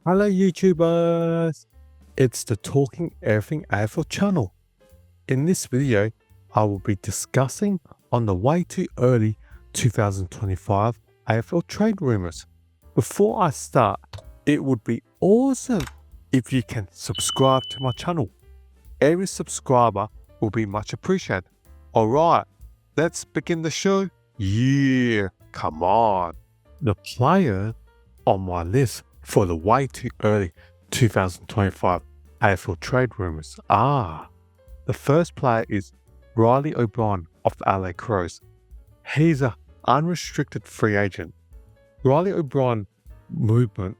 Hello YouTubers! It's the Talking Everything AFL channel. In this video, I will be discussing on the way too early 2025 AFL trade rumours. Before I start, it would be awesome if you can subscribe to my channel. Every subscriber will be much appreciated. Alright, let's begin the show. Yeah, come on. The player on my list for the way too early 2025 AFL trade rumours are: the first player is Reilly O'Brien of the LA Crows. He's an unrestricted free agent. Reilly O'Brien movement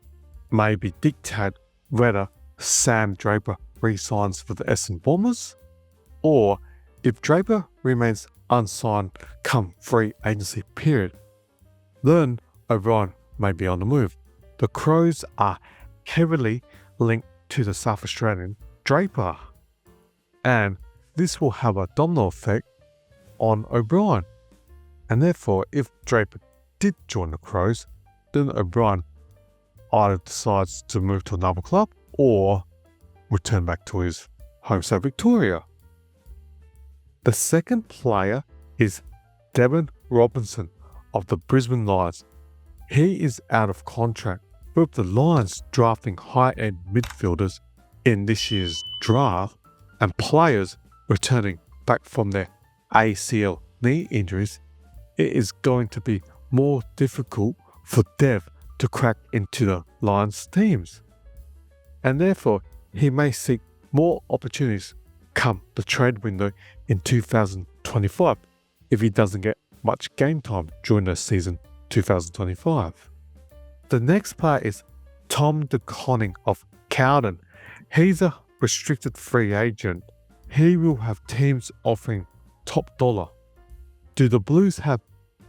may be dictated whether Sam Draper re-signs for the Essendon Bombers, or if Draper remains unsigned come free agency period, then O'Brien may be on the move. The Crows are heavily linked to the South Australian Draper, and this will have a domino effect on O'Brien. And therefore, if Draper did join the Crows, then O'Brien either decides to move to another club or return back to his home state Victoria. The second player is Deven Robertson of the Brisbane Lions. He is out of contract, with the Lions drafting high-end midfielders in this year's draft and players returning back from their ACL knee injuries. It is going to be more difficult for Dev to crack into the Lions teams, and therefore he may seek more opportunities come the trade window in 2025 if he doesn't get much game time during the season 2025. The next player is the Koning of Callaghan. He's a restricted free agent. He will have teams offering top dollar. Do the Blues have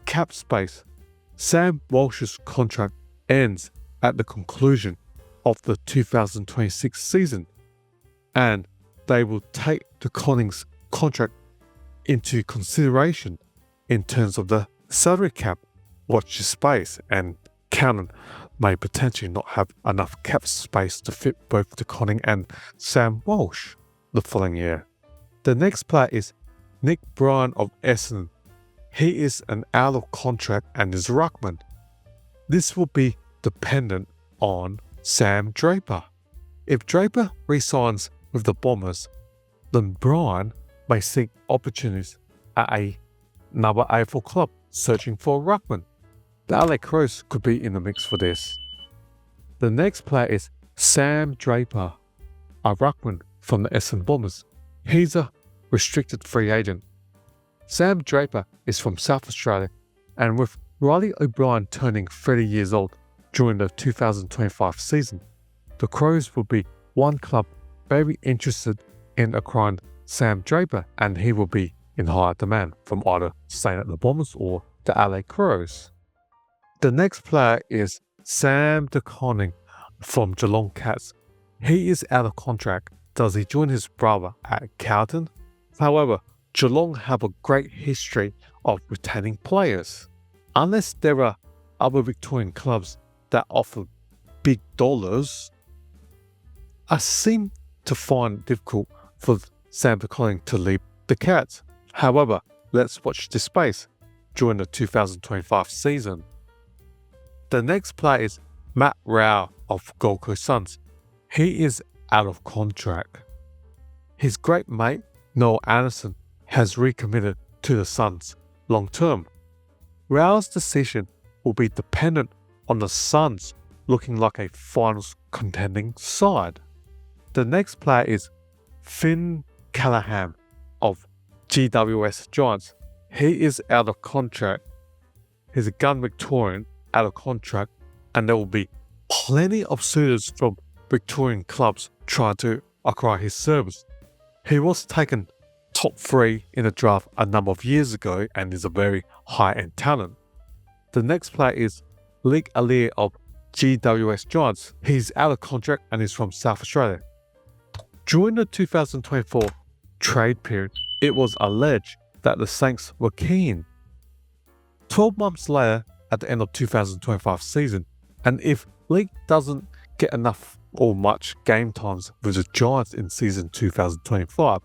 cap space? Sam Walsh's contract ends at the conclusion of the 2026 season, and they will take the Koning's contract into consideration in terms of the salary cap. Watch your space, and Callaghan may potentially not have enough cap space to fit both the Koning and Sam Walsh the following year. The next player is Bryan of Essendon. He is an out of contract and is ruckman. This will be dependent on Sam Draper. If Draper re-signs with the Bombers, then Bryan may seek opportunities at another AFL club searching for a ruckman. The LA Crows could be in the mix for this. The next player is Sam Draper, a ruckman from the Essendon Bombers. He's a restricted free agent. Sam Draper is from South Australia, and with Reilly O'Brien turning 30 years old during the 2025 season, the Crows will be one club very interested in acquiring Sam Draper, and he will be in higher demand from either staying at the Bombers or the LA Crows. The next player is Sam Koning from Geelong Cats. He is out of contract. Does he join his brother at Carlton? However, Geelong have a great history of retaining players. Unless there are other Victorian clubs that offer big dollars, I seem to find it difficult for Sam Koning to leave the Cats. However, let's watch this space during the 2025 season. The next player is Rowell of Gold Coast Suns. He is out of contract. His great mate, Noel Anderson, has recommitted to the Suns long term. Rowell's decision will be dependent on the Suns looking like a finals contending side. The next player is Callaghan of GWS Giants. He is out of contract. He's a gun Victorian out of contract, and there will be plenty of suitors from Victorian clubs trying to acquire his service. He was taken top 3 in the draft a number of years ago and is a very high-end talent. The next player is Leek Aleer of GWS Giants. He's out of contract and is from South Australia. During the 2024 trade period, it was alleged that the Saints were keen. 12 months later, at the end of 2025 season, and if Leek doesn't get enough or much game times with the Giants in season 2025,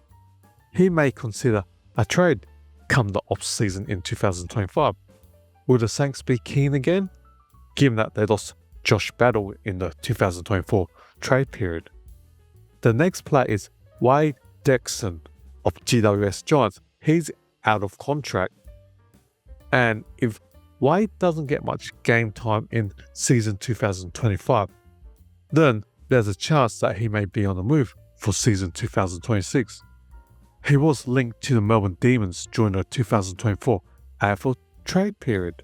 he may consider a trade come the off-season in 2025. Will the Saints be keen again, given that they lost Josh Battle in the 2024 trade period? The next player is Wade Derksen of GWS Giants. He's out of contract, and if Wade doesn't get much game time in season 2025, then there's a chance that he may be on the move for season 2026. He was linked to the Melbourne Demons during the 2024 AFL trade period.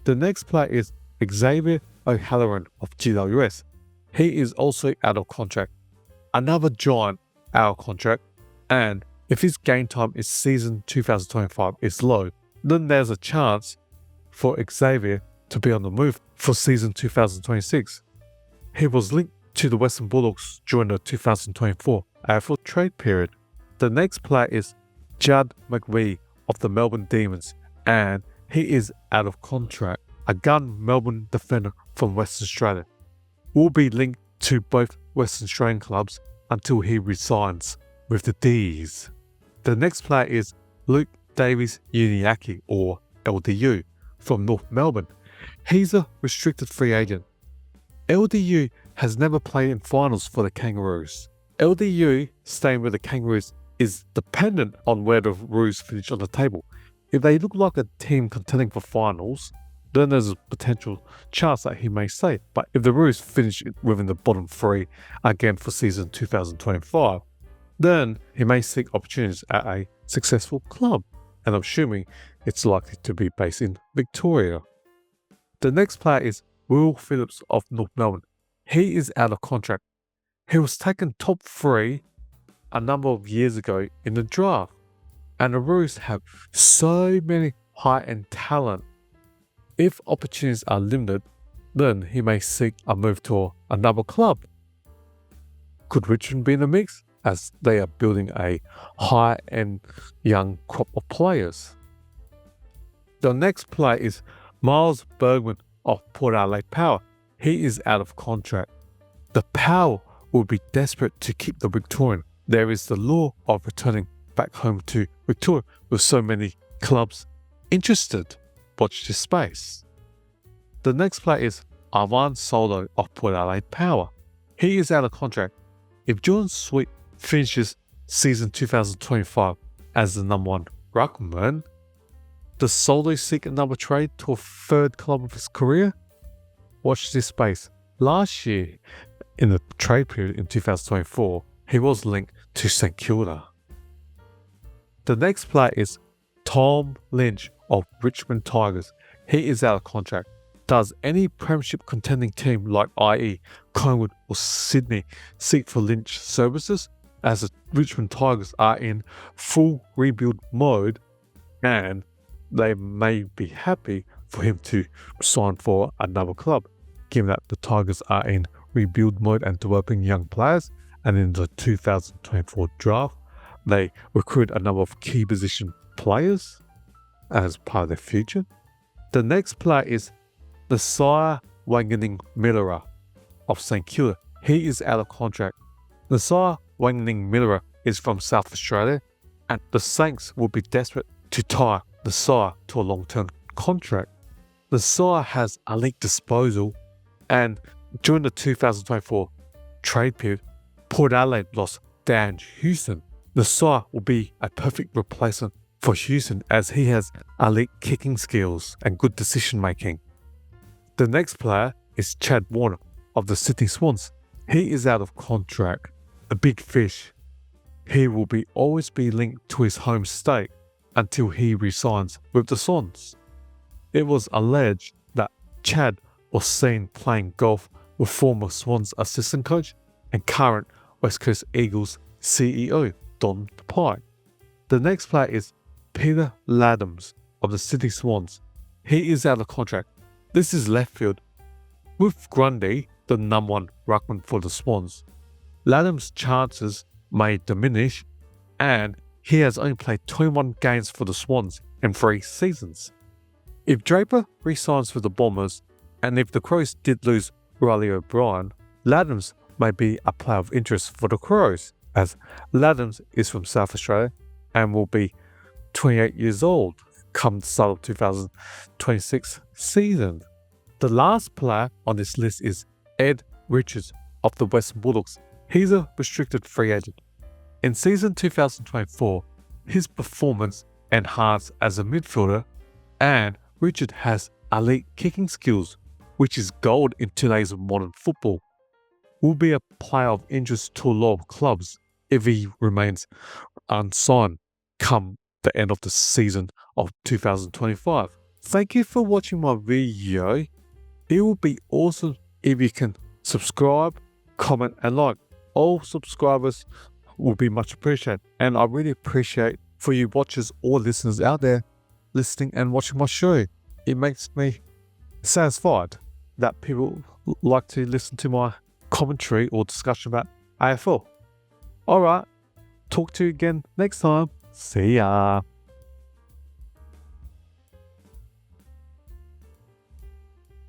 The next player is Xavier O'Halloran of GWS. He is also out of contract. Another Giant out of contract, and if his game time in season 2025 is low, then there's a chance for Xavier to be on the move for season 2026. He was linked to the Western Bulldogs during the 2024 AFL trade period. The next player is Judd McVee of the Melbourne Demons, and he is out of contract. A gun Melbourne defender from Western Australia will be linked to both Western Australian clubs until he resigns with the D's. The next player is Luke Davies-Uniacke, or LDU, from North Melbourne. He's a restricted free agent. LDU has never played in finals for the Kangaroos. LDU staying with the Kangaroos is dependent on where the Roos finish on the table. If they look like a team contending for finals, then there's a potential chance that he may stay. But if the Roos finish within the bottom three again for season 2025, then he may seek opportunities at a successful club, and I'm assuming it's likely to be based in Victoria. The next player is Phillips of North Melbourne. He is out of contract. He was taken top 3 a number of years ago in the draft, and the Roos have so many high-end talent. If opportunities are limited, then he may seek a move to another club. Could Richmond be in the mix, as they are building a high-end young crop of players? The next player is Miles Bergman of Port Adelaide Power. He is out of contract. The Power will be desperate to keep the Victorian. There is the law of returning back home to Victoria with so many clubs interested. Watch this space. The next player is Soldo of Port Adelaide Power. He is out of contract. If Jordan Sweet finishes season 2025 as the number 1 ruckman, does Soldo seek another trade to a third club of his career? Watch this space. Last year, in the trade period in 2024, he was linked to St Kilda. The next player is Tom Lynch of Richmond Tigers. He is out of contract. Does any premiership contending team like i.e. Collingwood or Sydney seek for Lynch services, as the Richmond Tigers are in full rebuild mode, and they may be happy for him to sign for another club, given that the Tigers are in rebuild mode and developing young players, and in the 2024 draft they recruit a number of key position players as part of their future. The next player is Nasiah Wanganeen-Milera of St Kilda. He is out of contract. Nasiah Wanganeen-Milera is from South Australia, and the Saints will be desperate to tie Nasiah to a long-term contract. Nasiah has elite disposal, and during the 2024 trade period, Port Adelaide lost Dan Houston. Nasiah will be a perfect replacement for Houston, as he has elite kicking skills and good decision making. The next player is Chad Warner of the Sydney Swans. He is out of contract. A big fish. He will always be linked to his home state until he resigns with the Swans. It was alleged that Chad was seen playing golf with former Swans assistant coach and current West Coast Eagles CEO Don Pike. The next player is Peter Ladhams of the Sydney Swans. He is out of contract. This is left field. With Grundy, the number 1 ruckman for the Swans, Ladhams' chances may diminish, and he has only played 21 games for the Swans in 3 seasons. If Draper re-signs with the Bombers, and if the Crows did lose Reilly O'Brien, Ladhams may be a player of interest for the Crows, as Ladhams is from South Australia and will be 28 years old come the start of 2026 season. The last player on this list is Ed Richards of the Western Bulldogs. He's a restricted free agent. In season 2024, his performance enhanced as a midfielder, and Richard has elite kicking skills, which is gold in today's modern football. Will be a player of interest to a lot of clubs if he remains unsigned come the end of the season of 2025. Thank you for watching my video. It would be awesome if you can subscribe, comment and like. All subscribers will be much appreciated, and I really appreciate for you watchers or listeners out there listening and watching my show. It makes me satisfied that people like to listen to my commentary or discussion about AFL. Alright, talk to you again next time. See ya.